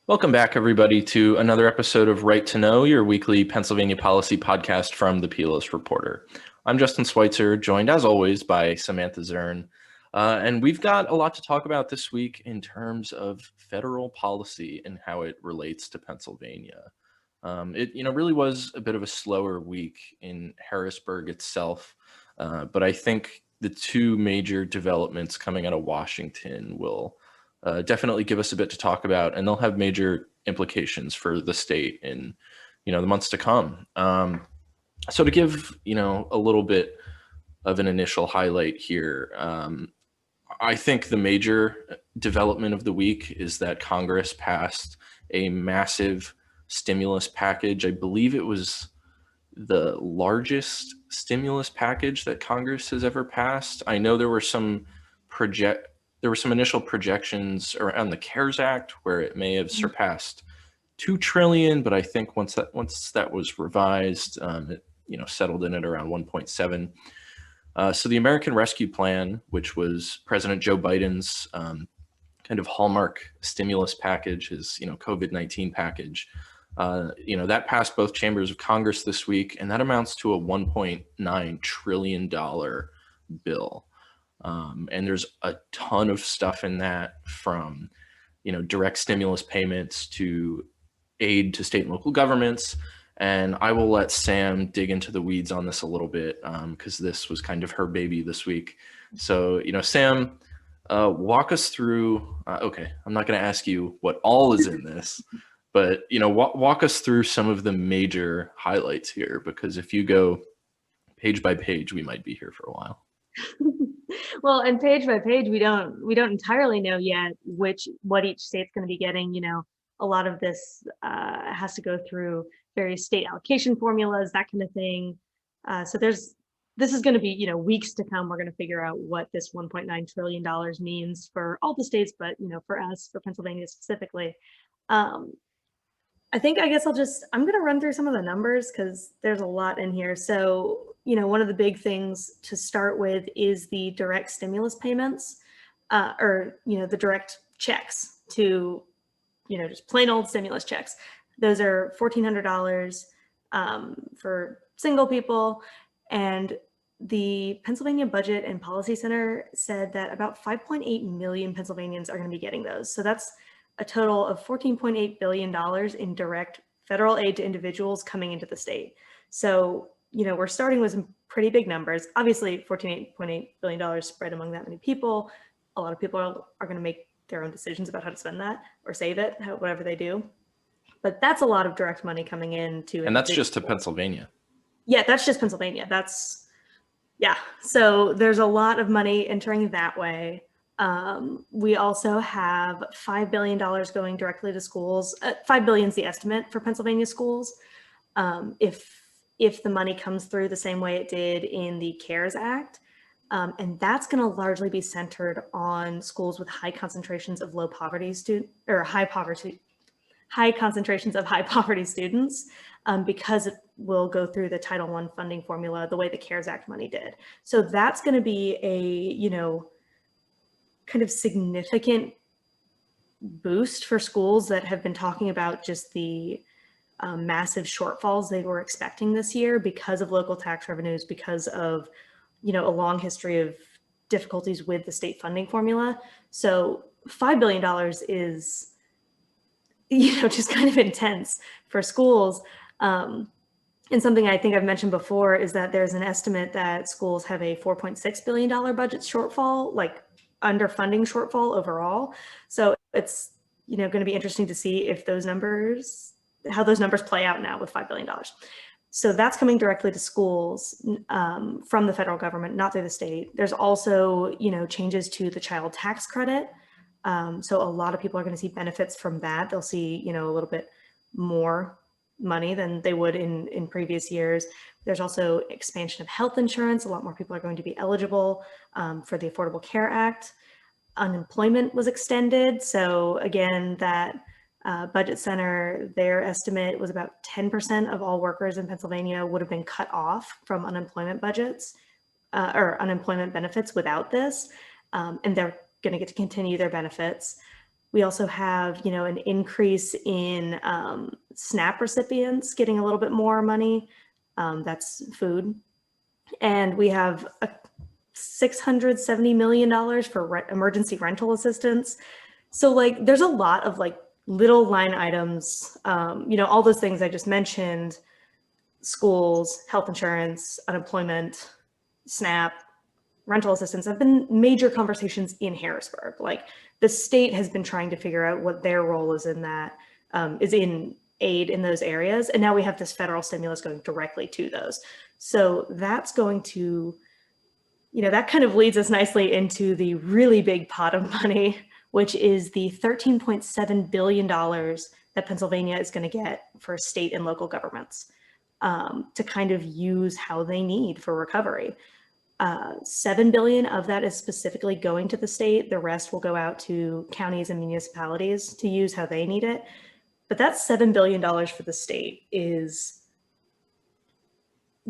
Welcome back, everybody, to another episode of Right to Know, your weekly Pennsylvania policy podcast from the PLS Reporter. I'm Justin Schweitzer, joined as always by Samantha Zern. And we've got a lot to talk about this week in terms of federal policy and how it relates to Pennsylvania. It really was a bit of a slower week in Harrisburg itself, but I think the two major developments coming out of Washington will definitely give us a bit to talk about, and they'll have major implications for the state in the months to come. So to give a little bit of an initial highlight here, I think the major development of the week is that Congress passed a massive stimulus package. I believe it was the largest stimulus package that Congress has ever passed. I know project there were some initial projections around the CARES Act where it may have surpassed 2 trillion, but I think once that was revised, it settled in at around 1.7. So the American Rescue Plan, which was President Joe Biden's kind of hallmark stimulus package, his COVID-19 package, that passed both chambers of Congress this week, and that amounts to a $1.9 trillion bill. And there's a ton of stuff in that, from direct stimulus payments to aid to state and local governments. And I will let Sam dig into the weeds on this a little bit, because this was kind of her baby this week. So, Sam, walk us through. Okay, I'm not going to ask you what all is in this, but walk us through some of the major highlights here, because if you go page by page, we might be here for a while. Well, and page by page, we don't entirely know yet what each state's going to be getting. A lot of this has to go through various state allocation formulas, that kind of thing. So this is going to be weeks to come. We're going to figure out what this $1.9 trillion means for all the states, but for us, for Pennsylvania specifically. I guess I'm going to run through some of the numbers because there's a lot in here. So, one of the big things to start with is the direct stimulus payments, or, the direct checks to, just plain old stimulus checks. Those are $1,400 for single people. And the Pennsylvania Budget and Policy Center said that about 5.8 million Pennsylvanians are going to be getting those. So that's a total of $14.8 billion in direct federal aid to individuals coming into the state. So, we're starting with some pretty big numbers. Obviously, $14.8 billion spread among that many people. A lot of people are going to make their own decisions about how to spend that or save it, whatever they do. But that's a lot of direct money coming in to. And that's just to Pennsylvania. Yeah, that's just Pennsylvania. Yeah. So there's a lot of money entering that way. We also have $5 billion going directly to schools. $5 billion is the estimate for Pennsylvania schools. If the money comes through the same way it did in the CARES Act. And that's going to largely be centered on schools with high concentrations of low poverty high concentrations of high poverty students, because it will go through the Title I funding formula the way the CARES Act money did. So that's going to be a, kind of significant boost for schools that have been talking about just the massive shortfalls they were expecting this year because of local tax revenues, because of, a long history of difficulties with the state funding formula. So $5 billion is, just kind of intense for schools. And something I think I've mentioned before is that there's an estimate that schools have a $4.6 billion budget shortfall, like underfunding shortfall overall. So it's, going to be interesting to see if how those numbers play out now with $5 billion. So that's coming directly to schools from the federal government, not through the state. There's also, changes to the child tax credit. So a lot of people are going to see benefits from that. They'll see, a little bit more money than they would in previous years. There's also expansion of health insurance. A lot more people are going to be eligible for the Affordable Care Act. Unemployment was extended. So again, that Budget Center, their estimate was about 10% of all workers in Pennsylvania would have been cut off from unemployment budgets or unemployment benefits without this. And they're going to get to continue their benefits. We also have, an increase in SNAP recipients getting a little bit more money. That's food. And we have a $670 million for emergency rental assistance. So like, there's a lot of like little line items, all those things I just mentioned, schools, health insurance, unemployment, SNAP, rental assistance have been major conversations in Harrisburg. Like the state has been trying to figure out what their role is in that, is in aid in those areas. And now we have this federal stimulus going directly to those. So that's going to, that kind of leads us nicely into the really big pot of money, which is the $13.7 billion that Pennsylvania is going to get for state and local governments to kind of use how they need for recovery. 7 billion of that is specifically going to the state. The rest will go out to counties and municipalities to use how they need it. But that $7 billion for the state is,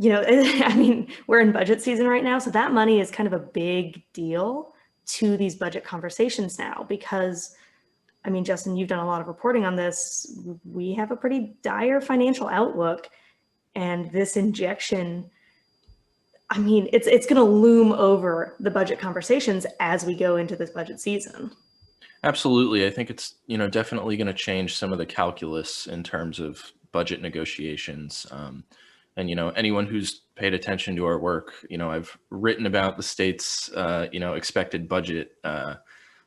I mean, we're in budget season right now. So that money is kind of a big deal to these budget conversations now, because I mean, Justin, you've done a lot of reporting on this. We have a pretty dire financial outlook, and this injection, I mean, it's going to loom over the budget conversations as we go into this budget season. Absolutely. I think it's, definitely going to change some of the calculus in terms of budget negotiations. And, anyone who's paid attention to our work, I've written about the state's, expected budget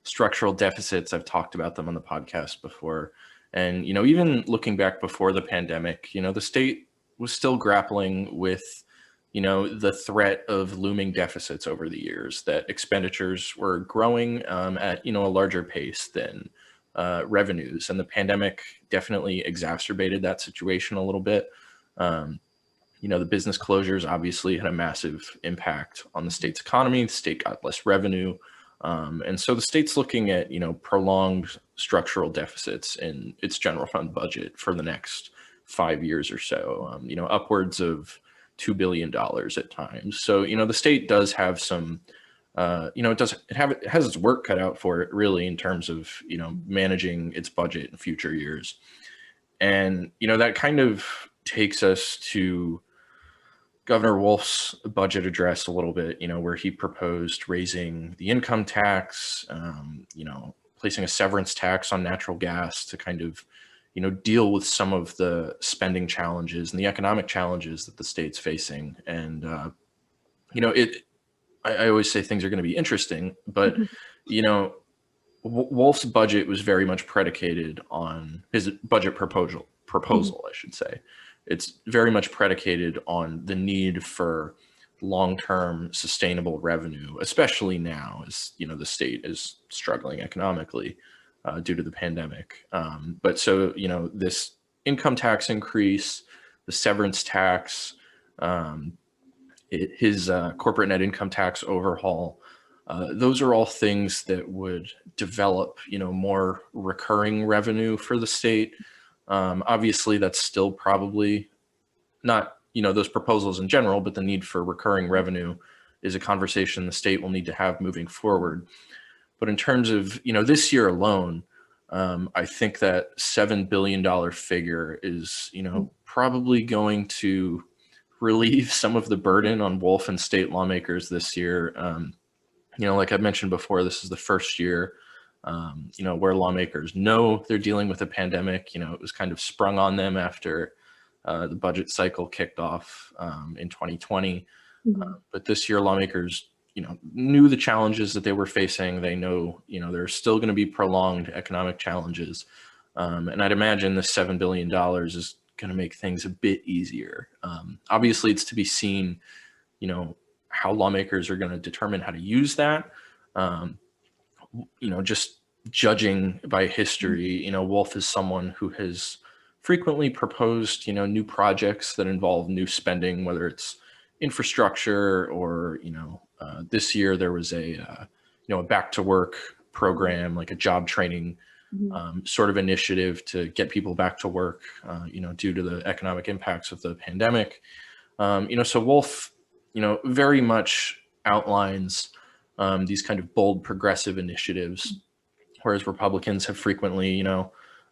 structural deficits. I've talked about them on the podcast before. And, even looking back before the pandemic, the state was still grappling with the threat of looming deficits over the years, that expenditures were growing at, a larger pace than revenues. And the pandemic definitely exacerbated that situation a little bit. The business closures obviously had a massive impact on the state's economy. The state got less revenue. And so the state's looking at, prolonged structural deficits in its general fund budget for the next 5 years or so, upwards of $2 billion at times. So, the state does have some, it has its work cut out for it really in terms of, managing its budget in future years. And, that kind of takes us to Governor Wolf's budget address a little bit, where he proposed raising the income tax, placing a severance tax on natural gas to kind of, deal with some of the spending challenges and the economic challenges that the state's facing. And, I always say things are going to be interesting, but, Wolf's budget was very much predicated on his budget proposal, I should say. It's very much predicated on the need for long-term sustainable revenue, especially now as, the state is struggling economically due to the pandemic. But so, this income tax increase, the severance tax, his corporate net income tax overhaul, those are all things that would develop, more recurring revenue for the state. Obviously, that's still probably not, those proposals in general, but the need for recurring revenue is a conversation the state will need to have moving forward. But in terms of, this year alone, I think that $7 billion figure is, probably going to relieve some of the burden on Wolf and state lawmakers this year. Like I mentioned before, this is the first year where lawmakers know they're dealing with a pandemic. It was kind of sprung on them after the budget cycle kicked off in 2020. But this year, lawmakers, knew the challenges that they were facing. They know, there's still going to be prolonged economic challenges. And I'd imagine the $7 billion is going to make things a bit easier. Obviously, it's to be seen, how lawmakers are going to determine how to use that. Just judging by history, Wolf is someone who has frequently proposed, new projects that involve new spending, whether it's infrastructure or, this year there was a back to work program, like a job training sort of initiative to get people back to work, due to the economic impacts of the pandemic. So Wolf, very much outlines these kind of bold progressive initiatives whereas Republicans have frequently,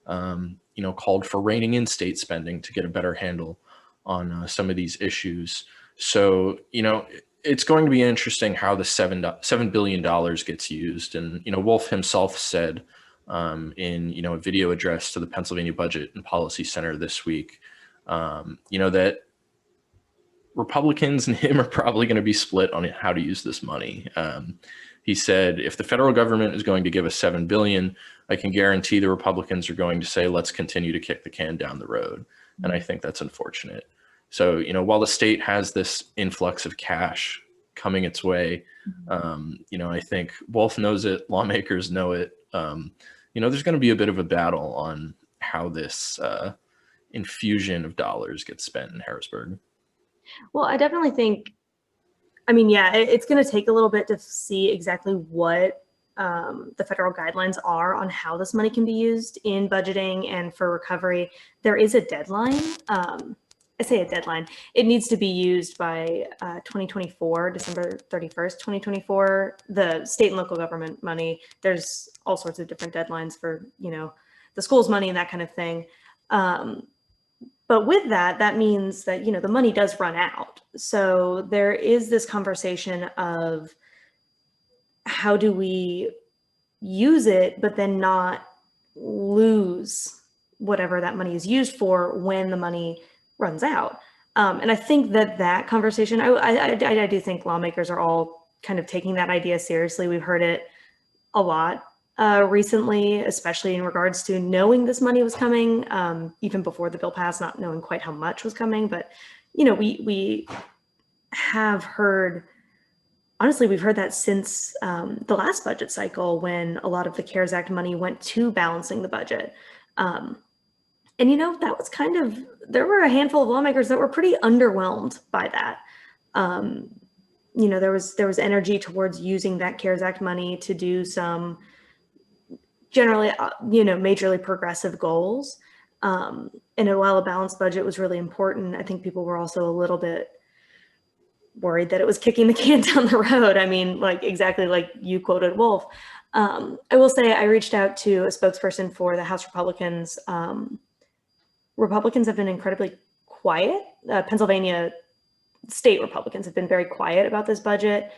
called for reining in state spending to get a better handle on some of these issues. So, it's going to be interesting how the $7 billion gets used. And, Wolf himself said in, a video address to the Pennsylvania Budget and Policy Center this week, that Republicans and him are probably going to be split on how to use this money. He said, if the federal government is going to give us $7 billion, I can guarantee the Republicans are going to say, let's continue to kick the can down the road. And I think that's unfortunate. So, while the state has this influx of cash coming its way, I think Wolf knows it, lawmakers know it. There's going to be a bit of a battle on how this infusion of dollars gets spent in Harrisburg. Well, I definitely think, it's going to take a little bit to see exactly what the federal guidelines are on how this money can be used in budgeting and for recovery. There is a deadline. I say a deadline. It needs to be used by 2024, December 31st, 2024. The state and local government money, there's all sorts of different deadlines for, the school's money and that kind of thing. But with that, that means that, the money does run out. So there is this conversation of how do we use it, but then not lose whatever that money is used for when the money runs out. And I think that conversation, I do think lawmakers are all kind of taking that idea seriously. We've heard it a lot recently, especially in regards to knowing this money was coming, even before the bill passed, not knowing quite how much was coming. But, we have heard, honestly, we've heard that since the last budget cycle when a lot of the CARES Act money went to balancing the budget. And, that was there were a handful of lawmakers that were pretty underwhelmed by that. There was energy towards using that CARES Act money to do some generally, majorly progressive goals. And while a balanced budget was really important, I think people were also a little bit worried that it was kicking the can down the road. Exactly like you quoted Wolf. I will say I reached out to a spokesperson for the House Republicans. Republicans have been incredibly quiet. Pennsylvania state Republicans have been very quiet about this budget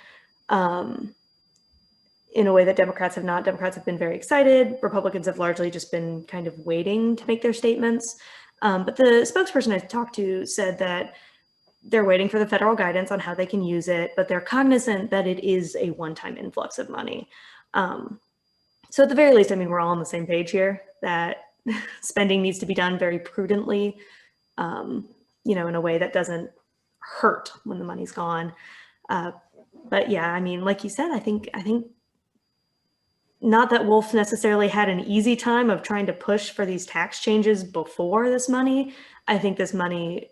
in a way that Democrats have not. Democrats have been very excited. Republicans have largely just been kind of waiting to make their statements. But the spokesperson I talked to said that they're waiting for the federal guidance on how they can use it, but they're cognizant that it is a one-time influx of money. So at the very least, we're all on the same page here that spending needs to be done very prudently, in a way that doesn't hurt when the money's gone. But yeah, like you said, I think not that Wolf necessarily had an easy time of trying to push for these tax changes before this money. I think this money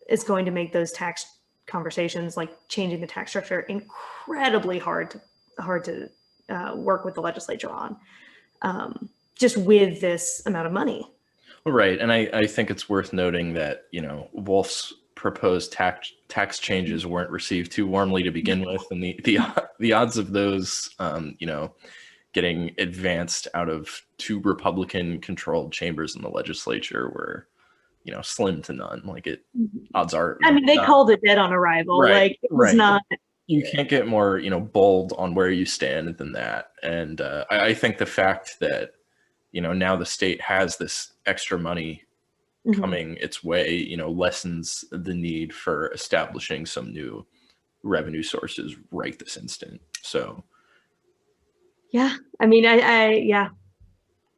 is going to make those tax conversations, like changing the tax structure, incredibly hard to work with the legislature on, just with this amount of money. Right. And I think it's worth noting that, Wolf's proposed tax changes weren't received too warmly to begin with. And the odds of those, getting advanced out of two Republican controlled chambers in the legislature were, slim to none. Odds are. They called it dead on arrival. Right, it was not. You can't get more, bold on where you stand than that. And I think the fact that, now the state has this extra money coming its way, lessens the need for establishing some new revenue sources right this instant. So. Yeah. Yeah,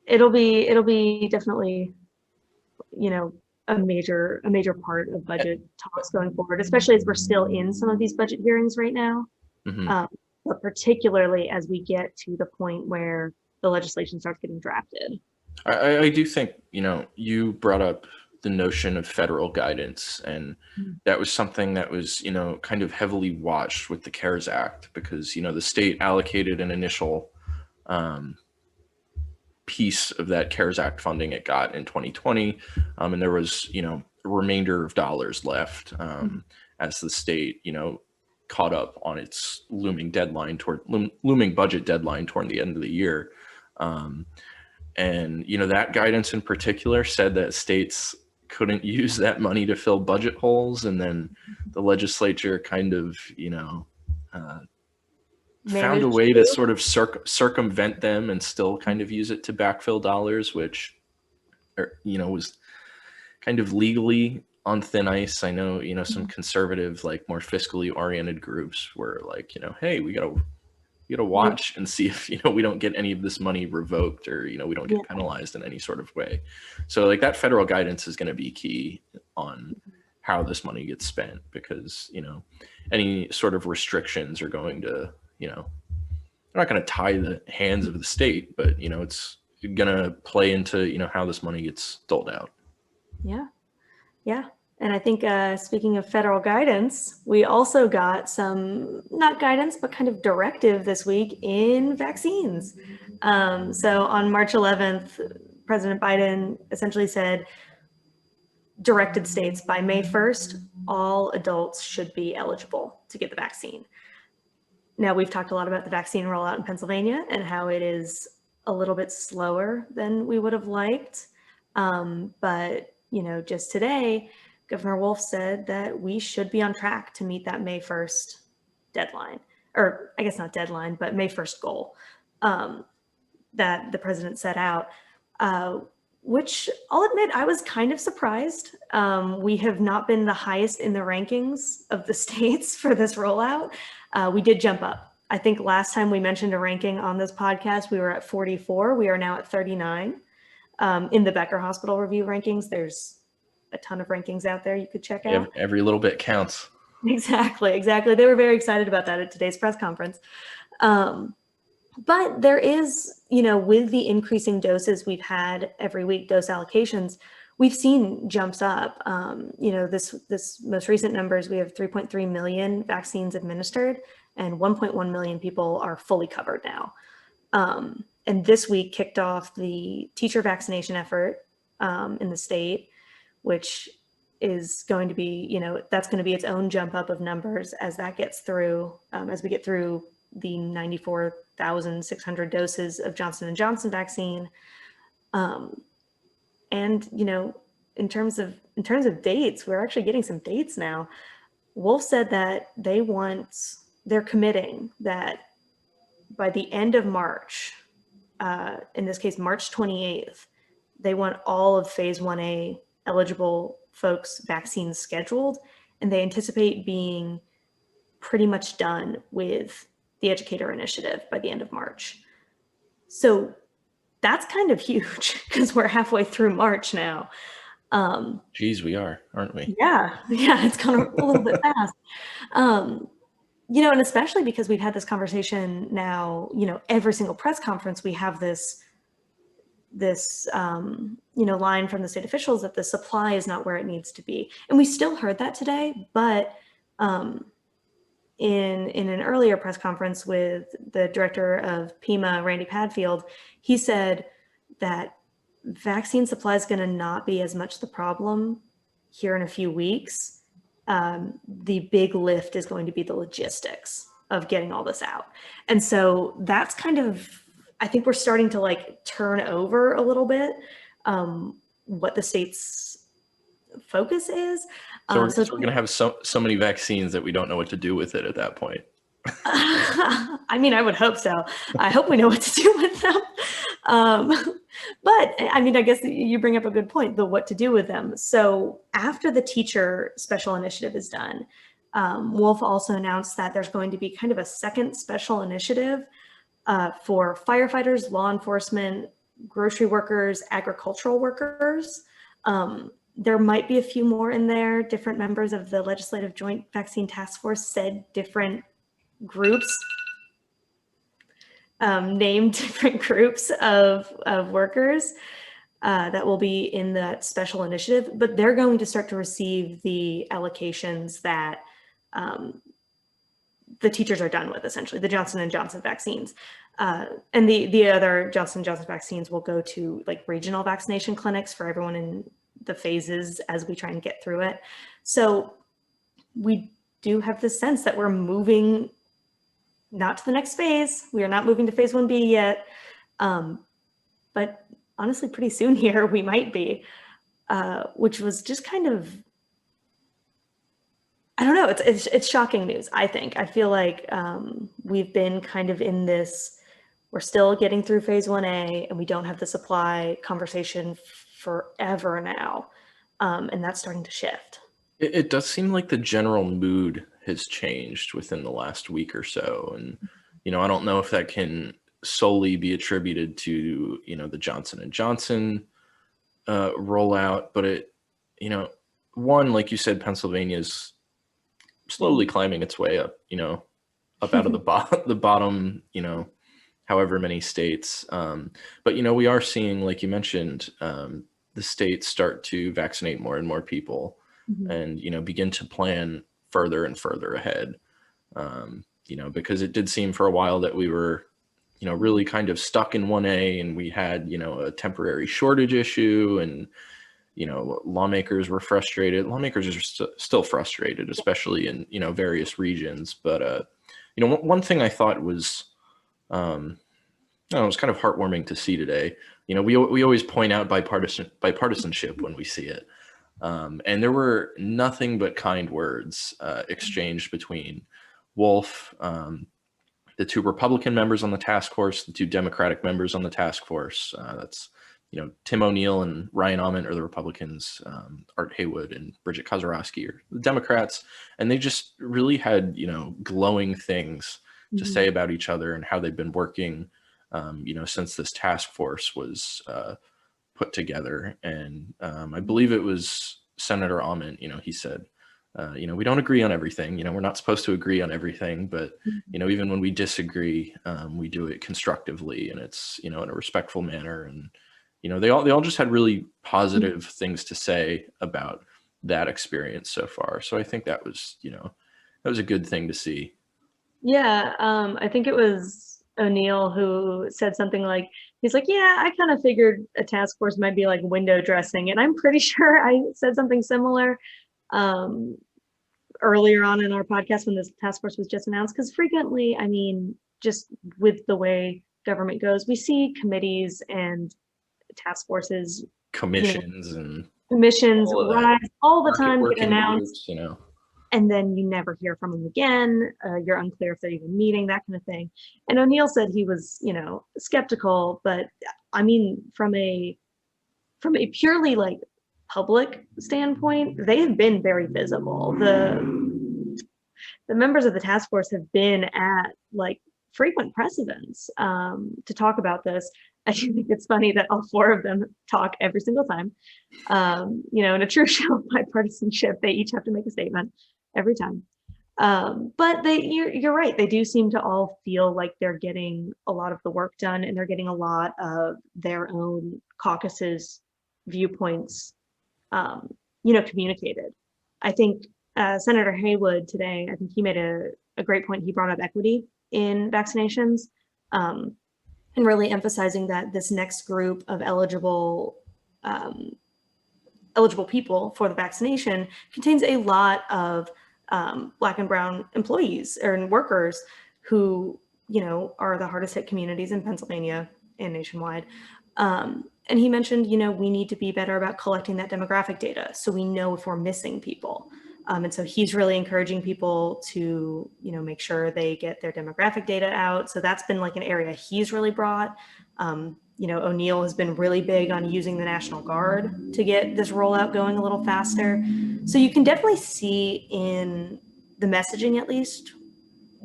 it'll be definitely, a major part of budget talks going forward, especially as we're still in some of these budget hearings right now. But particularly as we get to the point where the legislation starts getting drafted. I do think, you brought up the notion of federal guidance, and that was something that was, kind of heavily watched with the CARES Act, because, the state allocated an initial piece of that CARES Act funding it got in 2020. And there was, a remainder of dollars left as the state, caught up on its looming budget deadline toward the end of the year. And, that guidance in particular said that states couldn't use that money to fill budget holes. And then the legislature kind of, found a way to sort of circumvent them and still kind of use it to backfill dollars, which, was kind of legally on thin ice. I know, some conservative, like more fiscally oriented groups were like, hey, we gotta watch and see if, we don't get any of this money revoked, or, we don't get penalized in any sort of way. So like that federal guidance is going to be key on how this money gets spent, because, any sort of restrictions are going to, they're not going to tie the hands of the state, but, it's going to play into, how this money gets doled out. Yeah. Yeah. And I think speaking of federal guidance, we also got some, not guidance, but kind of directive this week in vaccines. So on March 11th, President Biden essentially directed states by May 1st, all adults should be eligible to get the vaccine. Now, we've talked a lot about the vaccine rollout in Pennsylvania and how it is a little bit slower than we would have liked. But, just today, Governor Wolf said that we should be on track to meet that May 1st deadline, or I guess not deadline, but May 1st goal that the president set out, which I'll admit I was kind of surprised. We have not been the highest in the rankings of the states for this rollout. We did jump up. I think last time we mentioned a ranking on this podcast, we were at 44. We are now at 39. In the Becker Hospital Review rankings, there's a ton of rankings out there you could check out. Every little bit counts. Exactly. They were very excited about that at today's press conference. But there is, with the increasing doses we've had every week, dose allocations, we've seen jumps up. This most recent numbers, we have 3.3 million vaccines administered, and 1.1 million people are fully covered now. And this week kicked off the teacher vaccination effort in the state, which is going to be, that's going to be its own jump up of numbers as that gets through, as we get through the 94,600 doses of Johnson & Johnson vaccine. And, in terms of dates, we're actually getting some dates now. Wolf said that they're committing that by the end of March, in this case, March 28th, they want all of phase 1A eligible folks vaccines scheduled, and they anticipate being pretty much done with the educator initiative by the end of March. So that's kind of huge because we're halfway through March now. Geez, we are, aren't we? Yeah, it's gone a little bit fast. And especially because we've had this conversation now, every single press conference, we have this line from the state officials that the supply is not where it needs to be. And we still heard that today, but in an earlier press conference with the director of PEMA, Randy Padfield, he said that vaccine supply is going to not be as much the problem here in a few weeks. The big lift is going to be the logistics of getting all this out. And so that's kind of, I think we're starting to turn over a little bit what the state's focus is. So we're going to have so many vaccines that we don't know what to do with it at that point. I mean, I would hope so. I hope we know what to do with them. But I mean, I guess you bring up a good point, the what to do with them. So after the teacher special initiative is done, Wolf also announced that there's going to be kind of a second special initiative for firefighters, law enforcement, grocery workers, agricultural workers. There might be a few more in there. Different members of the Legislative Joint Vaccine Task Force said different groups, named different groups of workers that will be in that special initiative, but they're going to start to receive the allocations that the teachers are done with, essentially, the Johnson & Johnson vaccines. And the other Johnson & Johnson vaccines will go to regional vaccination clinics for everyone in the phases as we try and get through it. So we do have this sense that we're moving not to the next phase. We are not moving to phase 1B yet, but honestly, pretty soon here we might be, which was just kind of, I don't know, it's shocking news, I think. I feel like we've been kind of in this, we're still getting through phase 1A and we don't have the supply conversation forever now. And that's starting to shift. It does seem like the general mood has changed within the last week or so. And, I don't know if that can solely be attributed to, the Johnson & Johnson rollout, but one, like you said, Pennsylvania's slowly climbing its way up, up out of the bottom, however many states. But, we are seeing, like you mentioned, the states start to vaccinate more and more people and, begin to plan further and further ahead. Because it did seem for a while that we were, really kind of stuck in 1A and we had, a temporary shortage issue and, lawmakers were frustrated. Lawmakers are still frustrated, especially in, various regions. But, one thing I thought was, it was kind of heartwarming to see today. We always point out bipartisanship when we see it. And there were nothing but kind words exchanged between Wolf, the two Republican members on the task force, the two Democratic members on the task force. That's, Tim O'Neill and Ryan Aument are the Republicans, Art Haywood and Bridget Kozarowski are the Democrats. And they just really had, glowing things to say about each other and how they've been working, since this task force was put together. And I believe it was Senator Aument, he said, we don't agree on everything. We're not supposed to agree on everything, but, even when we disagree, we do it constructively and it's, in a respectful manner. And, they all just had really positive things to say about that experience so far. So I think that was, that was a good thing to see. Yeah, I think it was O'Neill who said something like, he's like, yeah, I kind of figured a task force might be like window dressing. And I'm pretty sure I said something similar earlier on in our podcast when this task force was just announced, because frequently, I mean, just with the way government goes, we see committees and task forces, Commissions and commissions rise all the time, get working announced, groups, and then you never hear from them again. You're unclear if they're even meeting, that kind of thing. And O'Neill said he was, skeptical, but I mean, from a purely like public standpoint, they have been very visible. The members of the task force have been at like frequent press events to talk about this. I think it's funny that all four of them talk every single time. In a true show of bipartisanship, they each have to make a statement every time. But you're right. They do seem to all feel like they're getting a lot of the work done and they're getting a lot of their own caucuses viewpoints, communicated. I think Senator Haywood today, I think he made a great point. He brought up equity in vaccinations and really emphasizing that this next group of eligible people for the vaccination contains a lot of Black and brown employees and workers who, are the hardest hit communities in Pennsylvania and nationwide. And he mentioned, we need to be better about collecting that demographic data so we know if we're missing people. And so he's really encouraging people to, make sure they get their demographic data out. So that's been like an area he's really brought. O'Neill has been really big on using the National Guard to get this rollout going a little faster. So you can definitely see in the messaging, at least,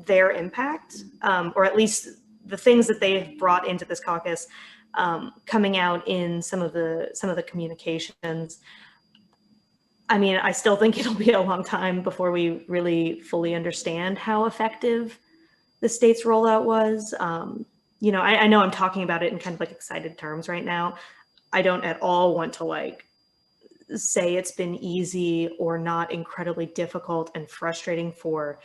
their impact, or at least the things that they've brought into this caucus coming out in some of the communications. I mean, I still think it'll be a long time before we really fully understand how effective the state's rollout was. I know I'm talking about it in kind of like excited terms right now. I don't at all want to like say it's been easy or not incredibly difficult and frustrating for,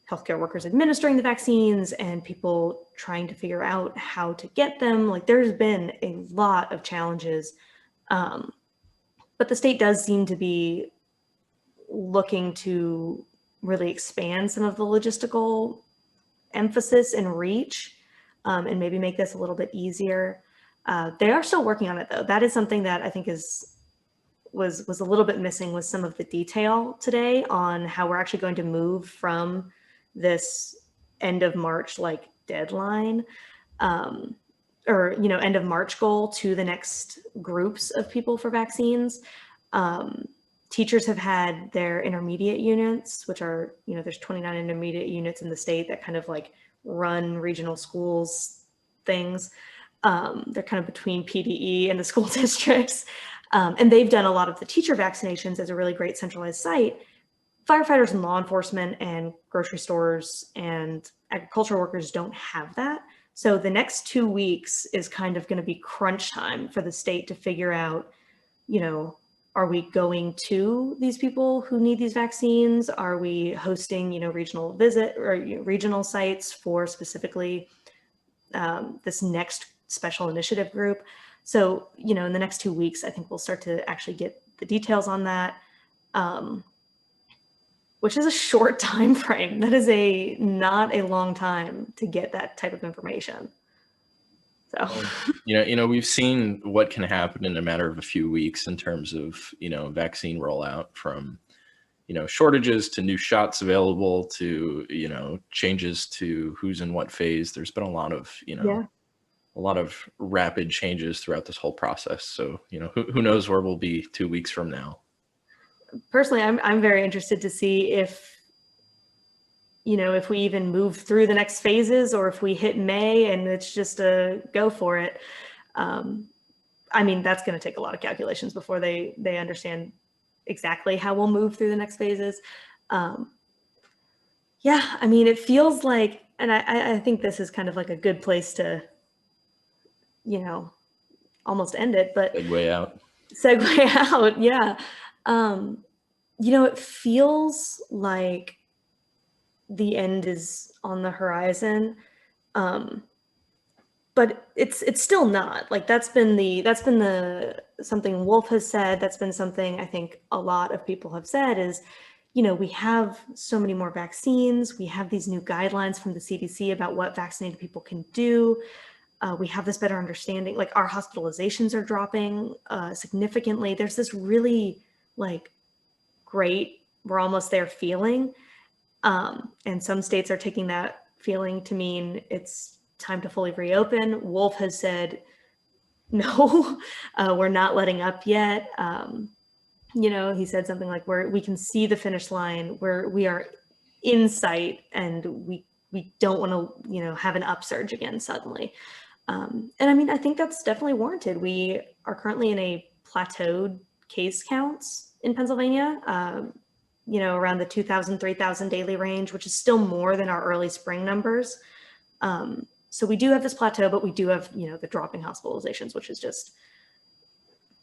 healthcare workers administering the vaccines and people trying to figure out how to get them. Like there's been a lot of challenges. But the state does seem to be looking to really expand some of the logistical emphasis and reach, and maybe make this a little bit easier. They are still working on it, though. That is something that I think was a little bit missing, was some of the detail today on how we're actually going to move from this end of March like deadline, or end of March goal, to the next groups of people for vaccines. Teachers have had their intermediate units, which are, there's 29 intermediate units in the state that kind of like run regional schools things. They're kind of between PDE and the school districts. And they've done a lot of the teacher vaccinations as a really great centralized site. Firefighters and law enforcement and grocery stores and agricultural workers don't have that. So the next 2 weeks is kind of going to be crunch time for the state to figure out, are we going to these people who need these vaccines? Are we hosting, regional visit or regional sites for specifically this next special initiative group? So, in the next 2 weeks, I think we'll start to actually get the details on that, which is a short time frame. That is not a long time to get that type of information. So, we've seen what can happen in a matter of a few weeks in terms of, vaccine rollout, from, shortages to new shots available to, changes to who's in what phase. There's been a lot of, a lot of rapid changes throughout this whole process. So, who knows where we'll be 2 weeks from now. Personally, I'm very interested to see if we even move through the next phases, or if we hit May and it's just a go for it. That's going to take a lot of calculations before they understand exactly how we'll move through the next phases. It feels like, and I think this is kind of like a good place to, almost end it, but segue out. Yeah. It feels like the end is on the horizon. But it's still not. Like, that's been something Wolf has said. That's been something I think a lot of people have said is, we have so many more vaccines. We have these new guidelines from the CDC about what vaccinated people can do. We have this better understanding, like our hospitalizations are dropping significantly. There's this really great, we're almost there feeling. And some states are taking that feeling to mean it's time to fully reopen. Wolf has said, no, we're not letting up yet. He said something like, we can see the finish line, we are in sight, and we don't want to, have an upsurge again suddenly. I think that's definitely warranted. We are currently in a plateaued case counts in Pennsylvania, around the 2,000, 3,000 daily range, which is still more than our early spring numbers. So we do have this plateau, but we do have, the dropping hospitalizations, which is just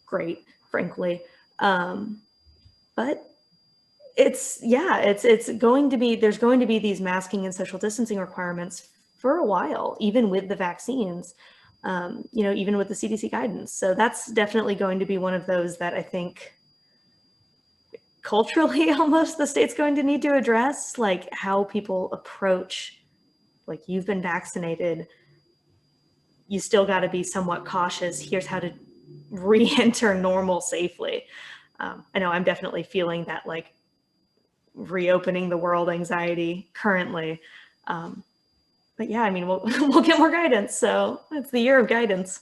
great, frankly. But there's going to be these masking and social distancing requirements for a while, even with the vaccines, even with the CDC guidance. So that's definitely going to be one of those that I think culturally almost the state's going to need to address, like how people approach, like, you've been vaccinated, you still got to be somewhat cautious. Here's how to re-enter normal safely. I know I'm definitely feeling that reopening the world anxiety currently. But yeah, we'll get more guidance. So it's the year of guidance.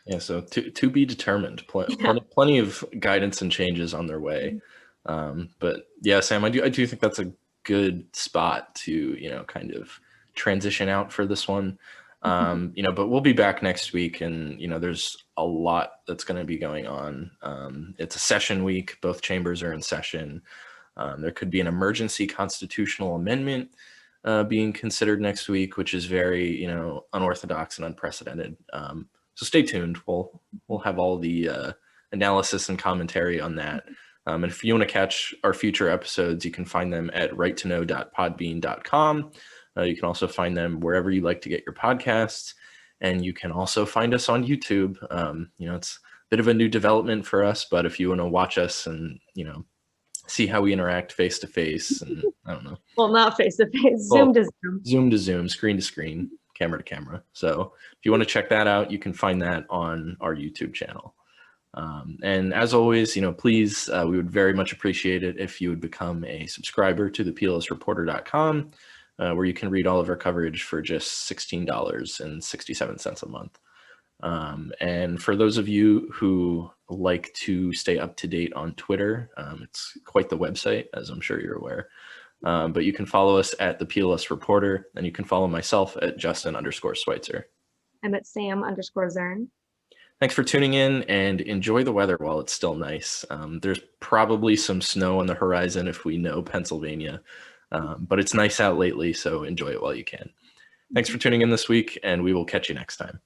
Yeah, so to be determined. Plenty of guidance and changes on their way. But yeah, Sam, I do think that's a good spot to kind of transition out for this one. But we'll be back next week, and there's a lot that's going to be going on. It's a session week. Both chambers are in session. There could be an emergency constitutional amendment being considered next week, which is very, unorthodox and unprecedented. So stay tuned. We'll have all the analysis and commentary on that. And if you want to catch our future episodes, you can find them at righttoknow.podbean.com. You can also find them wherever you like to get your podcasts, and you can also find us on YouTube. It's a bit of a new development for us, but if you want to watch us and see how we interact face to face, and I don't know. Well, not face to face, Zoom to Zoom. Zoom to Zoom, screen to screen. camera to camera. So if you want to check that out, you can find that on our YouTube channel. And as always, please, we would very much appreciate it if you would become a subscriber to theplsreporter.com, where you can read all of our coverage for just $16.67 a month. And for those of you who like to stay up to date on Twitter, it's quite the website, as I'm sure you're aware. But you can follow us at the PLS Reporter, and you can follow myself at Justin_Schweitzer. I'm at Sam_Zern. Thanks for tuning in, and enjoy the weather while it's still nice. There's probably some snow on the horizon if we know Pennsylvania, but it's nice out lately, so enjoy it while you can. Thanks for tuning in this week, and we will catch you next time.